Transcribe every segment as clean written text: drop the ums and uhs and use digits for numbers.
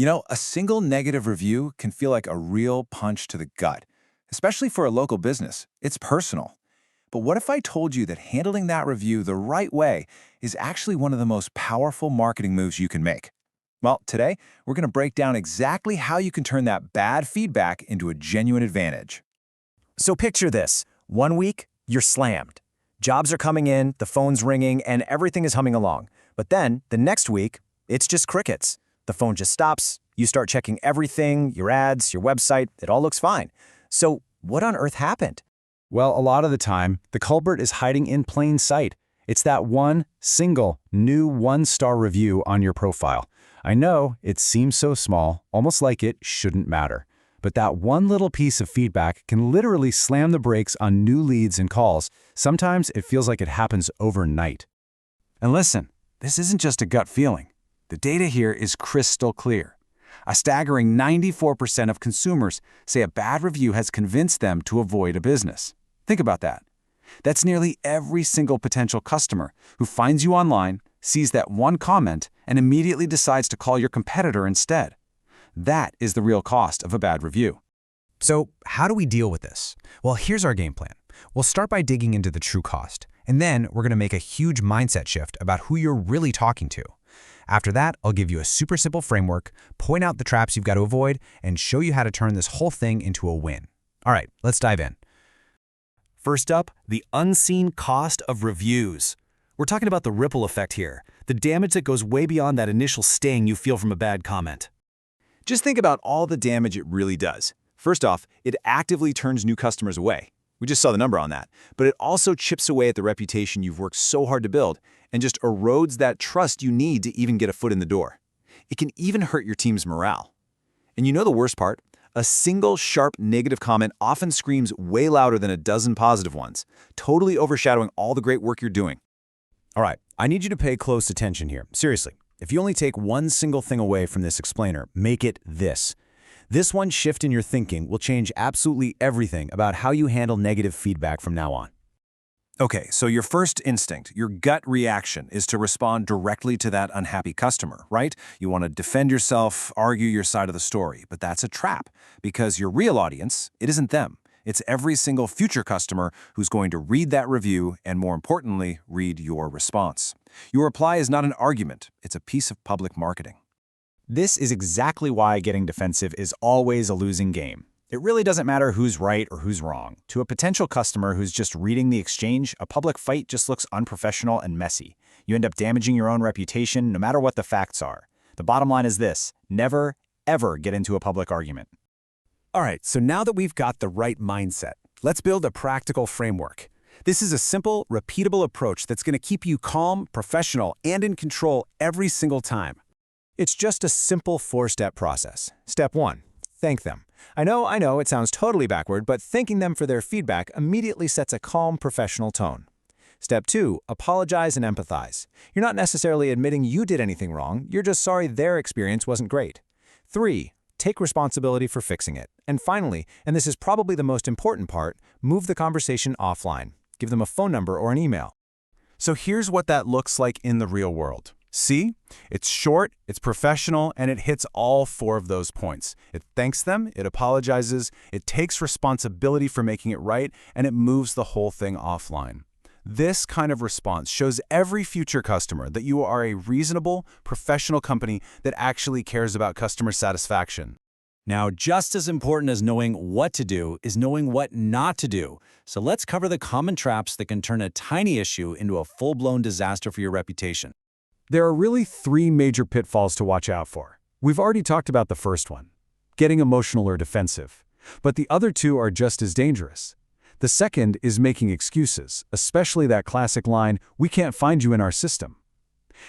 A single negative review can feel like a real punch to the gut, especially for a local business. It's personal. But what if I told you that handling that review the right way is actually one of the most powerful marketing moves you can make? Well, today, we're going to break down exactly how you can turn that bad feedback into a genuine advantage. So picture this. One week, you're slammed. Jobs are coming in, the phone's ringing, and everything is humming along. But then, the next week, it's just crickets. The phone just stops, you start checking everything, your ads, your website, it all looks fine. So what on earth happened? Well, a lot of the time, the culprit is hiding in plain sight. It's that one single new one-star review on your profile. I know it seems so small, almost like it shouldn't matter. But that one little piece of feedback can literally slam the brakes on new leads and calls. Sometimes it feels like it happens overnight. And listen, this isn't just a gut feeling. The data here is crystal clear. A staggering 94% of consumers say a bad review has convinced them to avoid a business. Think about that. That's nearly every single potential customer who finds you online, sees that one comment, and immediately decides to call your competitor instead. That is the real cost of a bad review. So how do we deal with this? Well, here's our game plan. We'll start by digging into the true cost, and then we're going to make a huge mindset shift about who you're really talking to. After that, I'll give you a super simple framework, point out the traps you've got to avoid, and show you how to turn this whole thing into a win. All right, let's dive in. First up, the unseen cost of reviews. We're talking about the ripple effect here, the damage that goes way beyond that initial sting you feel from a bad comment. Just think about all the damage it really does. First off, it actively turns new customers away. We just saw the number on that. But it also chips away at the reputation you've worked so hard to build and just erodes that trust you need to even get a foot in the door. It can even hurt your team's morale. And you know the worst part? A single sharp negative comment often screams way louder than a dozen positive ones, totally overshadowing all the great work you're doing. All right, I need you to pay close attention here. Seriously, if you only take one single thing away from this explainer, make it this. This one shift in your thinking will change absolutely everything about how you handle negative feedback from now on. Okay, so your first instinct, your gut reaction, is to respond directly to that unhappy customer, right? You want to defend yourself, argue your side of the story, but that's a trap because your real audience, it isn't them. It's every single future customer who's going to read that review and, more importantly, read your response. Your reply is not an argument, it's a piece of public marketing. This is exactly why getting defensive is always a losing game. It really doesn't matter who's right or who's wrong. To a potential customer who's just reading the exchange, a public fight just looks unprofessional and messy. You end up damaging your own reputation no matter what the facts are. The bottom line is this: never, ever get into a public argument. All right, so now that we've got the right mindset, let's build a practical framework. This is a simple, repeatable approach that's going to keep you calm, professional, and in control every single time. It's just a simple four-step process. Step 1, thank them. I know, it sounds totally backward, but thanking them for their feedback immediately sets a calm, professional tone. Step 2, apologize and empathize. You're not necessarily admitting you did anything wrong, you're just sorry their experience wasn't great. 3, take responsibility for fixing it. And finally, and this is probably the most important part, move the conversation offline. Give them a phone number or an email. So here's what that looks like in the real world. See? It's short, it's professional, and it hits all 4 of those points. It thanks them, it apologizes, it takes responsibility for making it right, and it moves the whole thing offline. This kind of response shows every future customer that you are a reasonable, professional company that actually cares about customer satisfaction. Now, just as important as knowing what to do is knowing what not to do. So let's cover the common traps that can turn a tiny issue into a full-blown disaster for your reputation. There are really 3 major pitfalls to watch out for. We've already talked about the first one, getting emotional or defensive. But the other 2 are just as dangerous. The second is making excuses, especially that classic line, "We can't find you in our system."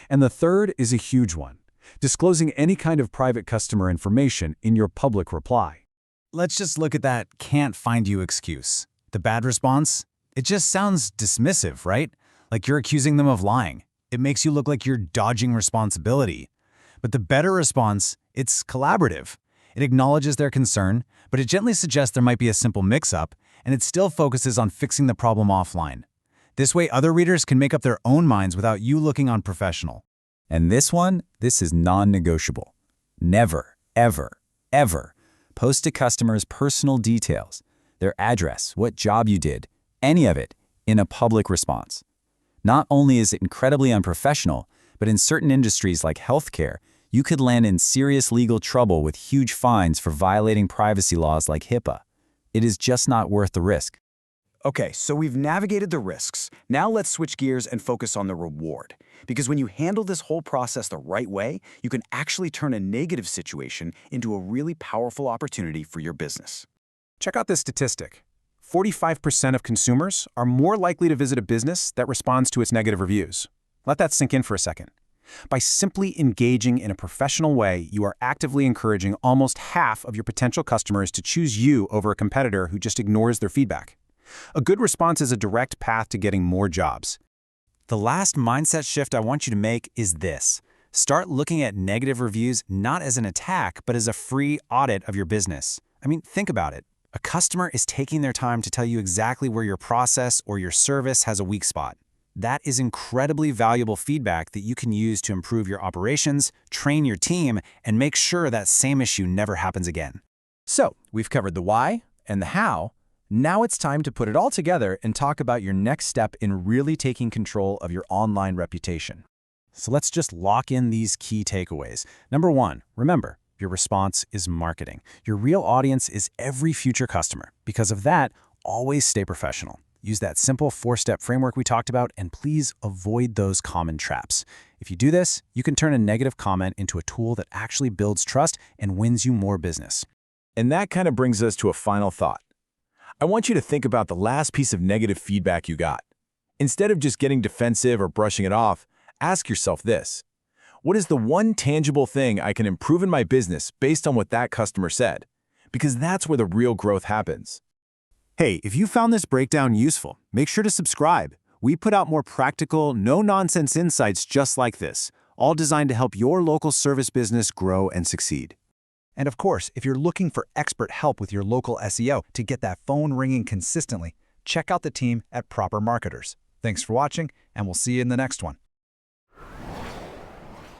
And the third is a huge one, disclosing any kind of private customer information in your public reply. Let's just look at that "can't find you" excuse. The bad response? It just sounds dismissive, right? Like you're accusing them of lying. It makes you look like you're dodging responsibility. But the better response, it's collaborative. It acknowledges their concern, but it gently suggests there might be a simple mix-up, and it still focuses on fixing the problem offline. This way, other readers can make up their own minds without you looking unprofessional. And this is non-negotiable. Never, ever post to customers' personal details, their address, what job you did, any of it, in a public response. Not only is it incredibly unprofessional, but in certain industries like healthcare, you could land in serious legal trouble with huge fines for violating privacy laws like HIPAA. It is just not worth the risk. Okay, so we've navigated the risks. Now let's switch gears and focus on the reward. Because when you handle this whole process the right way, you can actually turn a negative situation into a really powerful opportunity for your business. Check out this statistic. 45% of consumers are more likely to visit a business that responds to its negative reviews. Let that sink in for a second. By simply engaging in a professional way, you are actively encouraging almost half of your potential customers to choose you over a competitor who just ignores their feedback. A good response is a direct path to getting more jobs. The last mindset shift I want you to make is this. Start looking at negative reviews not as an attack, but as a free audit of your business. I mean, think about it. A customer is taking their time to tell you exactly where your process or your service has a weak spot. That is incredibly valuable feedback that you can use to improve your operations, train your team, and make sure that same issue never happens again. So, we've covered the why and the how. Now it's time to put it all together and talk about your next step in really taking control of your online reputation. So let's just lock in these key takeaways. Number 1, remember, your response is marketing. Your real audience is every future customer. Because of that, always stay professional. Use that simple 4-step framework we talked about, and please avoid those common traps. If you do this, you can turn a negative comment into a tool that actually builds trust and wins you more business. And that kind of brings us to a final thought. I want you to think about the last piece of negative feedback you got. Instead of just getting defensive or brushing it off, ask yourself this. What is the one tangible thing I can improve in my business based on what that customer said? Because that's where the real growth happens. Hey, if you found this breakdown useful, make sure to subscribe. We put out more practical, no-nonsense insights just like this, all designed to help your local service business grow and succeed. And of course, if you're looking for expert help with your local SEO to get that phone ringing consistently, check out the team at Proper Marketers. Thanks for watching, and we'll see you in the next one.